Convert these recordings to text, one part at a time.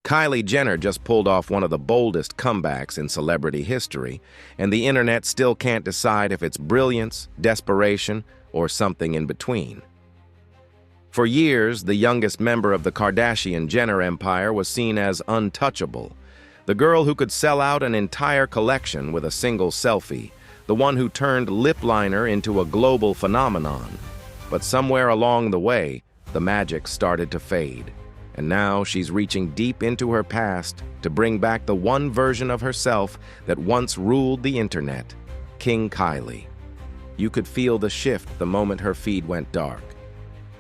Kylie Jenner just pulled off one of the boldest comebacks in celebrity history, and the internet still can't decide if it's brilliance, desperation, or something in between. For years, the youngest member of the Kardashian-Jenner empire was seen as untouchable, the girl who could sell out an entire collection with a single selfie, the one who turned lip liner into a global phenomenon. But somewhere along the way, the magic started to fade. And now she's reaching deep into her past to bring back the one version of herself that once ruled the internet, King Kylie. You could feel the shift the moment her feed went dark.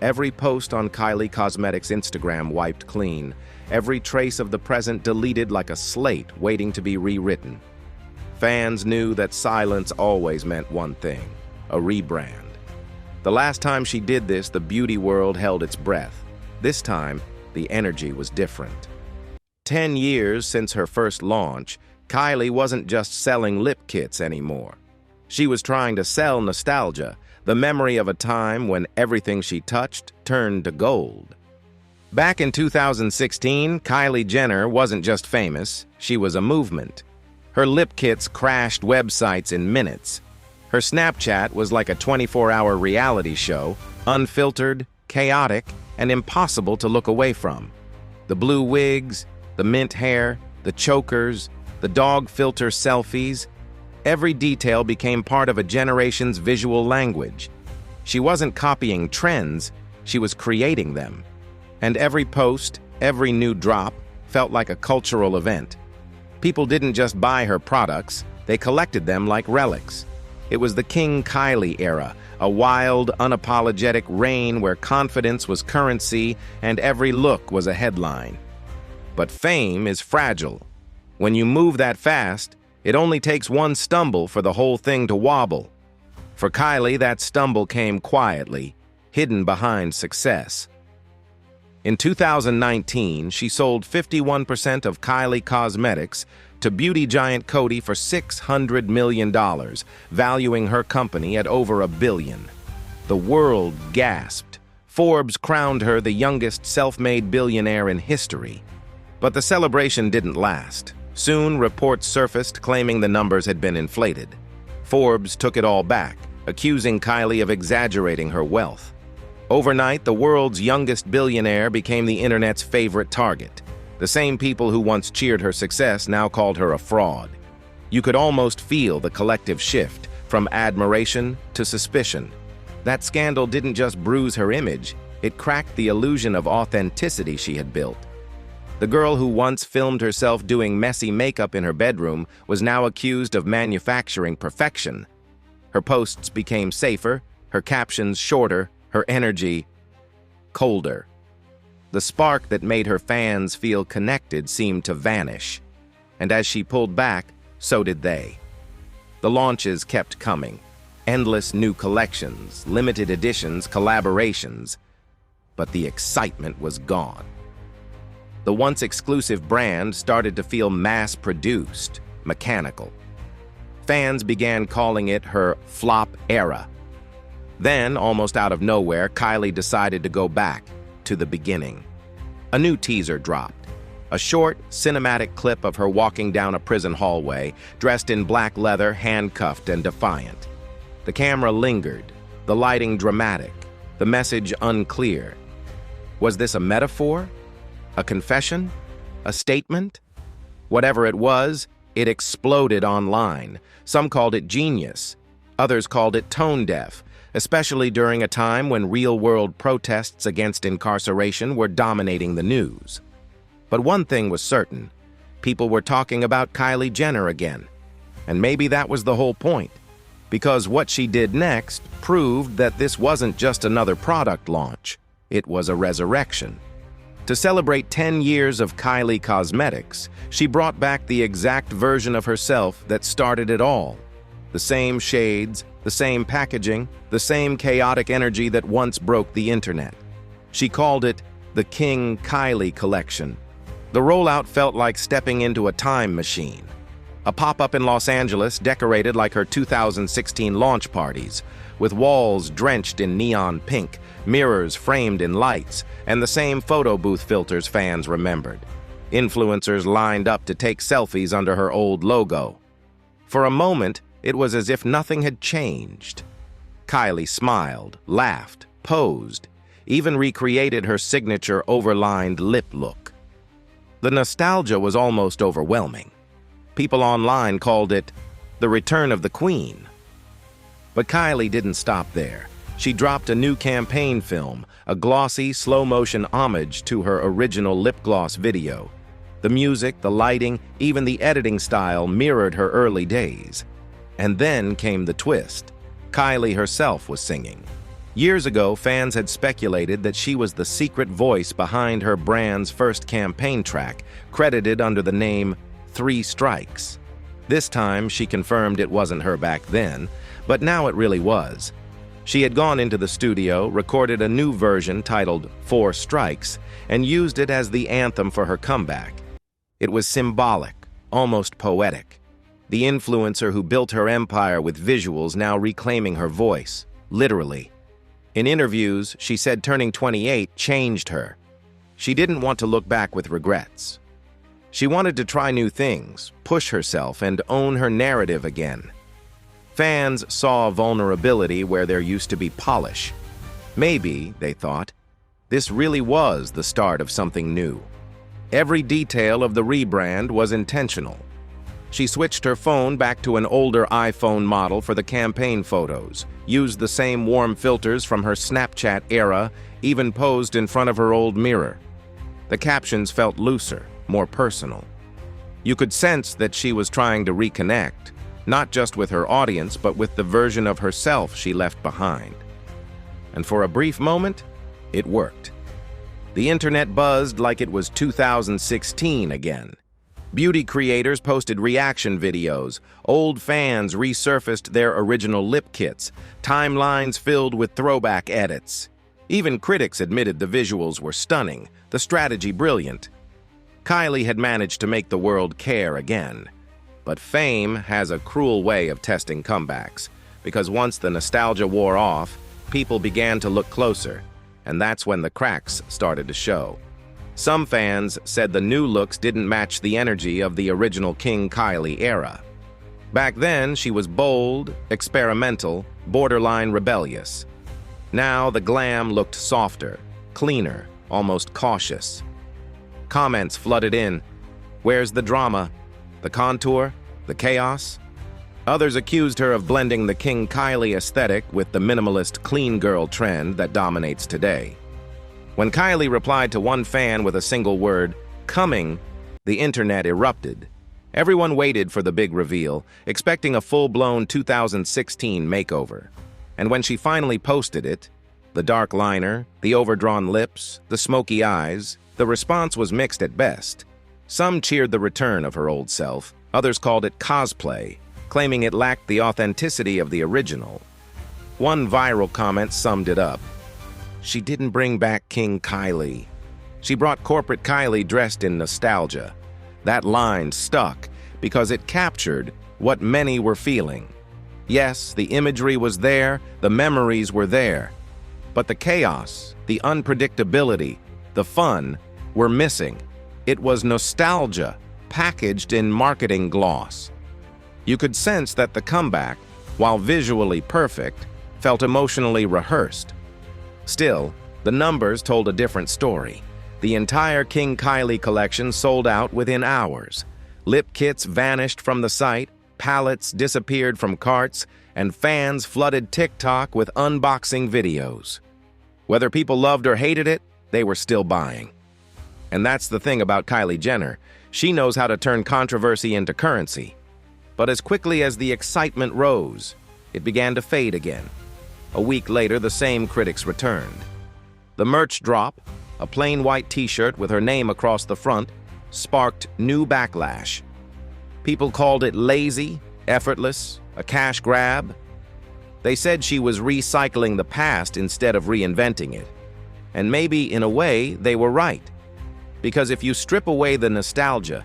Every post on Kylie Cosmetics' Instagram wiped clean, every trace of the present deleted like a slate waiting to be rewritten. Fans knew that silence always meant one thing, a rebrand. The last time she did this, the beauty world held its breath. This time, the energy was different. 10 years since her first launch, Kylie wasn't just selling lip kits anymore. She was trying to sell nostalgia, the memory of a time when everything she touched turned to gold. Back in 2016, Kylie Jenner wasn't just famous, she was a movement. Her lip kits crashed websites in minutes. Her Snapchat was like a 24-hour reality show, unfiltered, chaotic, and impossible to look away from. The blue wigs, the mint hair, the chokers, the dog filter selfies, every detail became part of a generation's visual language. She wasn't copying trends, she was creating them. And every post, every new drop, felt like a cultural event. People didn't just buy her products, they collected them like relics. It was the King Kylie era, a wild, unapologetic reign where confidence was currency and every look was a headline. But fame is fragile. When you move that fast, it only takes one stumble for the whole thing to wobble. For Kylie, that stumble came quietly, hidden behind success. In 2019, she sold 51% of Kylie Cosmetics to beauty giant Coty for $600 million, valuing her company at over $1 billion. The world gasped. Forbes crowned her the youngest self-made billionaire in history. But the celebration didn't last. Soon, reports surfaced claiming the numbers had been inflated. Forbes took it all back, accusing Kylie of exaggerating her wealth. Overnight, the world's youngest billionaire became the internet's favorite target. The same people who once cheered her success now called her a fraud. You could almost feel the collective shift, from admiration to suspicion. That scandal didn't just bruise her image, it cracked the illusion of authenticity she had built. The girl who once filmed herself doing messy makeup in her bedroom was now accused of manufacturing perfection. Her posts became safer, her captions shorter, her energy colder. The spark that made her fans feel connected seemed to vanish, and as she pulled back, so did they. The launches kept coming, endless new collections, limited editions, collaborations, but the excitement was gone. The once exclusive brand started to feel mass-produced, mechanical. Fans began calling it her flop era. Then, almost out of nowhere, Kylie decided to go back to the beginning. A new teaser dropped. A short, cinematic clip of her walking down a prison hallway, dressed in black leather, handcuffed and defiant. The camera lingered, the lighting dramatic, the message unclear. Was this a metaphor? A confession? A statement? Whatever it was, it exploded online. Some called it genius. Others called it tone-deaf, especially during a time when real-world protests against incarceration were dominating the news. But one thing was certain. People were talking about Kylie Jenner again. And maybe that was the whole point. Because what she did next proved that this wasn't just another product launch. It was a resurrection. To celebrate 10 years of Kylie Cosmetics, she brought back the exact version of herself that started it all. The same shades, the same packaging, the same chaotic energy that once broke the internet. She called it the King Kylie Collection. The rollout felt like stepping into a time machine. A pop-up in Los Angeles decorated like her 2016 launch parties, with walls drenched in neon pink, mirrors framed in lights, and the same photo booth filters fans remembered. Influencers lined up to take selfies under her old logo. For a moment, it was as if nothing had changed. Kylie smiled, laughed, posed, even recreated her signature overlined lip look. The nostalgia was almost overwhelming. People online called it the return of the Queen. But Kylie didn't stop there. She dropped a new campaign film, a glossy, slow-motion homage to her original lip gloss video. The music, the lighting, even the editing style mirrored her early days. And then came the twist. Kylie herself was singing. Years ago, fans had speculated that she was the secret voice behind her brand's first campaign track, credited under the name 3 Strikes. This time, she confirmed it wasn't her back then, but now it really was. She had gone into the studio, recorded a new version titled 4 Strikes, and used it as the anthem for her comeback. It was symbolic, almost poetic. The influencer who built her empire with visuals now reclaiming her voice, literally. In interviews, she said turning 28 changed her. She didn't want to look back with regrets. She wanted to try new things, push herself, and own her narrative again. Fans saw vulnerability where there used to be polish. Maybe, they thought, this really was the start of something new. Every detail of the rebrand was intentional. She switched her phone back to an older iPhone model for the campaign photos, used the same warm filters from her Snapchat era, even posed in front of her old mirror. The captions felt looser, more personal. You could sense that she was trying to reconnect, not just with her audience, but with the version of herself she left behind. And for a brief moment, it worked. The internet buzzed like it was 2016 again. Beauty creators posted reaction videos, old fans resurfaced their original lip kits, timelines filled with throwback edits. Even critics admitted the visuals were stunning, the strategy brilliant. Kylie had managed to make the world care again. But fame has a cruel way of testing comebacks, because once the nostalgia wore off, people began to look closer, and that's when the cracks started to show. Some fans said the new looks didn't match the energy of the original King Kylie era. Back then, she was bold, experimental, borderline rebellious. Now, the glam looked softer, cleaner, almost cautious. Comments flooded in. Where's the drama? The contour? The chaos? Others accused her of blending the King Kylie aesthetic with the minimalist clean girl trend that dominates today. When Kylie replied to one fan with a single word, "coming," the internet erupted. Everyone waited for the big reveal, expecting a full-blown 2016 makeover. And when she finally posted it, the dark liner, the overdrawn lips, the smoky eyes, the response was mixed at best. Some cheered the return of her old self, others called it cosplay, claiming it lacked the authenticity of the original. One viral comment summed it up. She didn't bring back King Kylie. She brought corporate Kylie dressed in nostalgia. That line stuck because it captured what many were feeling. Yes, the imagery was there, the memories were there, but the chaos, the unpredictability, the fun were missing. It was nostalgia packaged in marketing gloss. You could sense that the comeback, while visually perfect, felt emotionally rehearsed. Still, the numbers told a different story. The entire King Kylie collection sold out within hours. Lip kits vanished from the site, palettes disappeared from carts, and fans flooded TikTok with unboxing videos. Whether people loved or hated it, they were still buying. And that's the thing about Kylie Jenner. She knows how to turn controversy into currency. But as quickly as the excitement rose, it began to fade again. A week later, the same critics returned. The merch drop, a plain white t-shirt with her name across the front, sparked new backlash. People called it lazy, effortless, a cash grab. They said she was recycling the past instead of reinventing it. And maybe, in a way, they were right. Because if you strip away the nostalgia,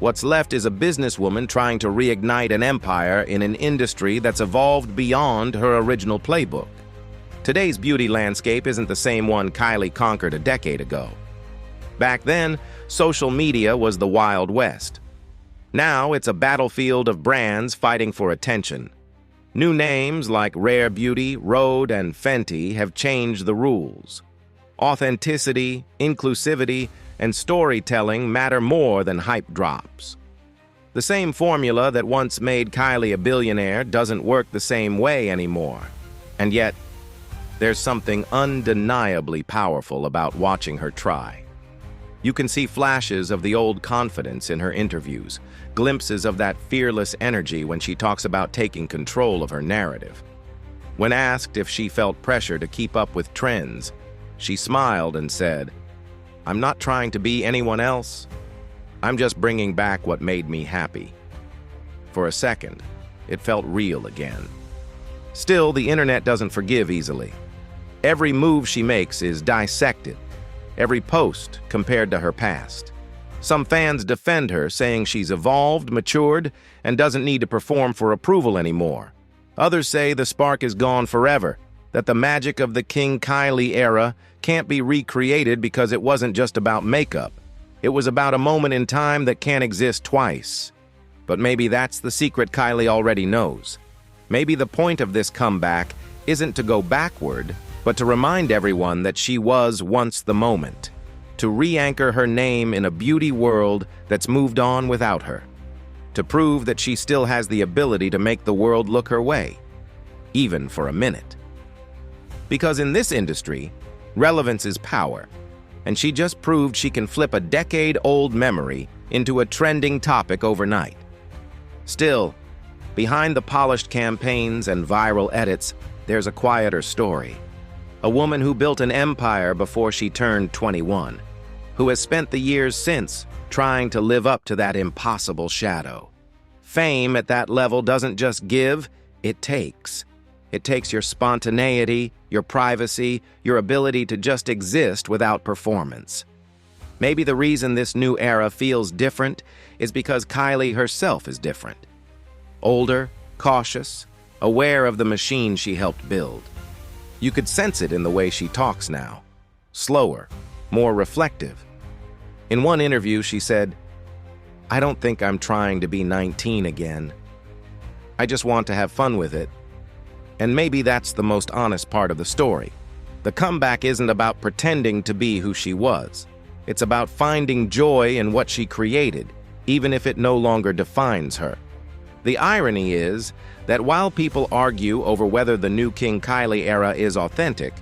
what's left is a businesswoman trying to reignite an empire in an industry that's evolved beyond her original playbook. Today's beauty landscape isn't the same one Kylie conquered a decade ago. Back then, social media was the Wild West. Now it's a battlefield of brands fighting for attention. New names like Rare Beauty, Rhode, and Fenty have changed the rules. Authenticity, inclusivity, and storytelling matter more than hype drops. The same formula that once made Kylie a billionaire doesn't work the same way anymore. And yet, there's something undeniably powerful about watching her try. You can see flashes of the old confidence in her interviews, glimpses of that fearless energy when she talks about taking control of her narrative. When asked if she felt pressure to keep up with trends, she smiled and said, "I'm not trying to be anyone else. I'm just bringing back what made me happy." For a second, it felt real again. Still, the internet doesn't forgive easily. Every move she makes is dissected, every post compared to her past. Some fans defend her, saying she's evolved, matured, and doesn't need to perform for approval anymore. Others say the spark is gone forever, that the magic of the King Kylie era can't be recreated because it wasn't just about makeup. It was about a moment in time that can't exist twice. But maybe that's the secret Kylie already knows. Maybe the point of this comeback isn't to go backward, but to remind everyone that she was once the moment, to re-anchor her name in a beauty world that's moved on without her, to prove that she still has the ability to make the world look her way, even for a minute. Because in this industry, relevance is power, and she just proved she can flip a decade-old memory into a trending topic overnight. Still, behind the polished campaigns and viral edits, there's a quieter story. A woman who built an empire before she turned 21, who has spent the years since trying to live up to that impossible shadow. Fame at that level doesn't just give, it takes. It takes your spontaneity, your privacy, your ability to just exist without performance. Maybe the reason this new era feels different is because Kylie herself is different. Older, cautious, aware of the machine she helped build. You could sense it in the way she talks now. Slower, more reflective. In one interview, she said, "I don't think I'm trying to be 19 again. I just want to have fun with it." And maybe that's the most honest part of the story. The comeback isn't about pretending to be who she was. It's about finding joy in what she created, even if it no longer defines her. The irony is that while people argue over whether the new King Kylie era is authentic,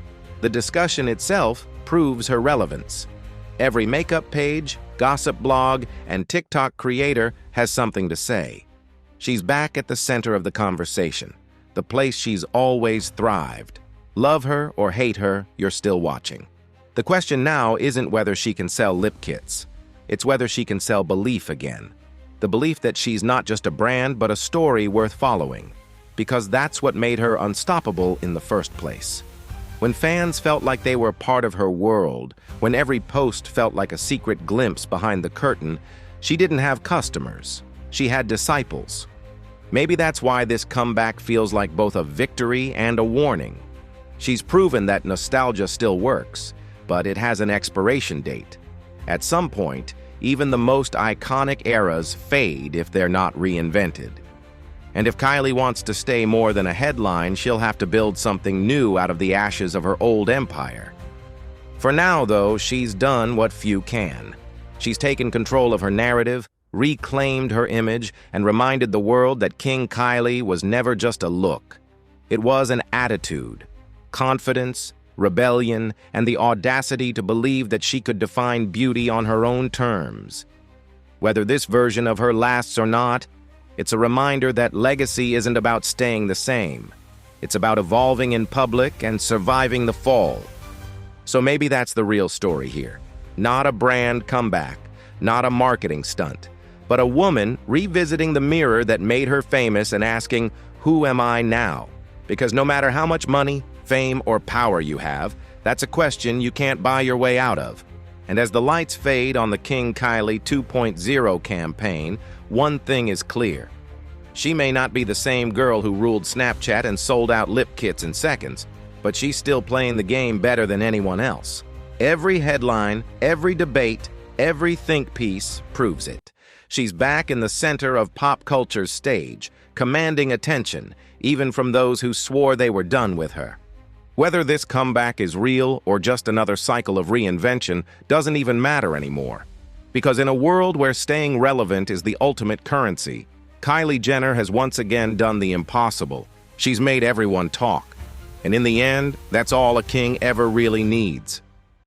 the discussion itself proves her relevance. Every makeup page, gossip blog, and TikTok creator has something to say. She's back at the center of the conversation, the place she's always thrived. Love her or hate her, you're still watching. The question now isn't whether she can sell lip kits. It's whether she can sell belief again. The belief that she's not just a brand, but a story worth following. Because that's what made her unstoppable in the first place. When fans felt like they were part of her world, when every post felt like a secret glimpse behind the curtain, she didn't have customers. She had disciples. Maybe that's why this comeback feels like both a victory and a warning. She's proven that nostalgia still works, but it has an expiration date. At some point, even the most iconic eras fade if they're not reinvented. And if Kylie wants to stay more than a headline, she'll have to build something new out of the ashes of her old empire. For now, though, she's done what few can. She's taken control of her narrative, reclaimed her image, and reminded the world that King Kylie was never just a look. It was an attitude, confidence, rebellion, and the audacity to believe that she could define beauty on her own terms. Whether this version of her lasts or not, it's a reminder that legacy isn't about staying the same. It's about evolving in public and surviving the fall. So maybe that's the real story here. Not a brand comeback, not a marketing stunt, but a woman revisiting the mirror that made her famous and asking, "Who am I now?" Because no matter how much money, fame, or power you have, that's a question you can't buy your way out of. And as the lights fade on the King Kylie 2.0 campaign, one thing is clear. She may not be the same girl who ruled Snapchat and sold out lip kits in seconds, but she's still playing the game better than anyone else. Every headline, every debate, every think piece proves it. She's back in the center of pop culture's stage, commanding attention, even from those who swore they were done with her. Whether this comeback is real or just another cycle of reinvention doesn't even matter anymore. Because in a world where staying relevant is the ultimate currency, Kylie Jenner has once again done the impossible. She's made everyone talk. And in the end, that's all a king ever really needs.